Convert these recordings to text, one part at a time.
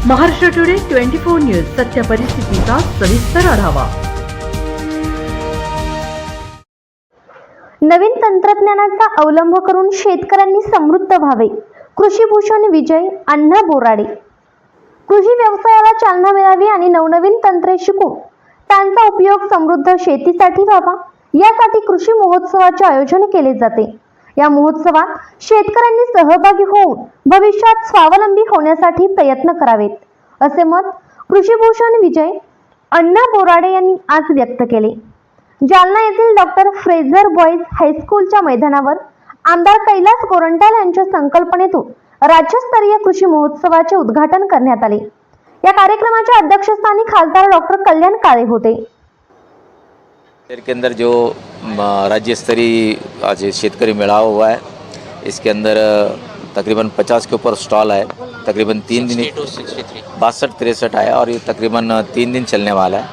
Maharashtra today 24 news सत्य परिस्थितीचा सविस्तर आढावा। नवीन तंत्रज्ञानाचा अवलंब करून शेतकऱ्यांनी समृद्ध व्हावे। कृषी भूषण विजय अण्णा बोराडे। कृषी व्यवसायाला चालना मिळावी आणि नवनवीन तंत्रे शिकून त्यांचा उपयोग समृद्ध शेतीसाठी व्हावा, यासाठी कृषी महोत्सवाचे आयोजन केले जाते। या महोत्सवात शेतकऱ्यांनी सहभागी होऊन भविष्यात स्वावलंबी होण्यासाठी प्रयत्न करावेत, असे मत कृषी भूषण विजय अण्णा बोराडे यांनी आज व्यक्त केले। जालना येथील डॉक्टर फ्रेझर बॉयज हायस्कूलच्या मैदानावर आमदार कैलास गोरंट्याल यांच्या संकल्पनेतून राज्यस्तरीय कृषी महोत्सवाचे उद्घाटन करण्यात आले। या कार्यक्रमाच्या अध्यक्षस्थानी खासदार डॉक्टर कल्याण काळे होते। के अंदर जो राज्य स्तरीय आज शेतकरी मेला हुआ है, इसके अंदर तकरीबन 50 के ऊपर स्टॉल है। तकरीबन 3 दिन 62-63 है और ये तकरीबन 3 दिन चलने वाला है।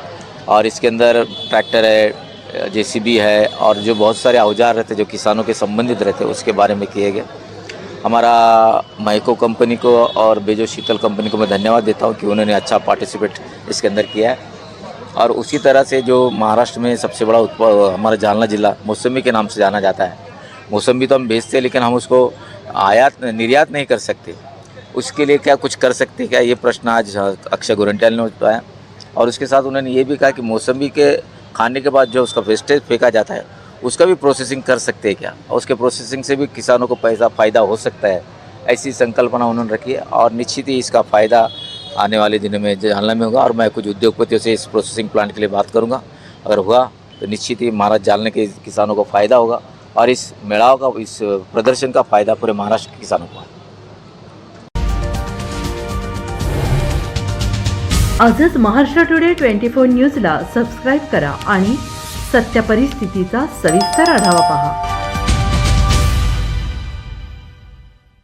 और इसके अंदर ट्रैक्टर है, जेसीबी है और जो बहुत सारे औजार रहते जो किसानों के संबंधित रहते उसके बारे में किए गए। हमारा माइको कंपनी को और बेजो शीतल कंपनी को मैं धन्यवाद देता हूँ कि उन्होंने अच्छा पार्टिसिपेट इसके अंदर किया है। और उसी तरह से जो महाराष्ट्र में सबसे बड़ा हमारा जालना जिला मौसमी के नाम से जाना जाता है। मौसमी तो हम भेजते हैं लेकिन हम उसको आयात निर्यात नहीं कर सकते, उसके लिए क्या कुछ कर सकते क्या, ये प्रश्न आज अक्षय गोरंट्याल ने उठाया। और उसके साथ उन्होंने ये भी कहा कि मौसमी के खाने के बाद जो उसका वेस्टेज फेंका जाता है उसका भी प्रोसेसिंग कर सकते हैं क्या, और उसके प्रोसेसिंग से भी किसानों को फ़ायदा हो सकता है। ऐसी संकल्पना उन्होंने रखी है और निश्चित ही इसका फ़ायदा आने वाले दिनों में जालना में होगा। और मैं कुछ उद्योगपतियों से इस प्रोसेसिंग प्लांट के लिए बात करूंगा, अगर हुआ तो निश्चित ही महाराष्ट्र जालने के किसानों को फ़ायदा होगा और इस मेड़ाव का, इस प्रदर्शन का फ़ायदा पूरे महाराष्ट्र के किसानों को। आजच महाराष्ट्र टुडे 24 न्यूजला सबस्क्राइब करा आणि सत्य परिस्थितीचा सविस्तर आढावा पहा।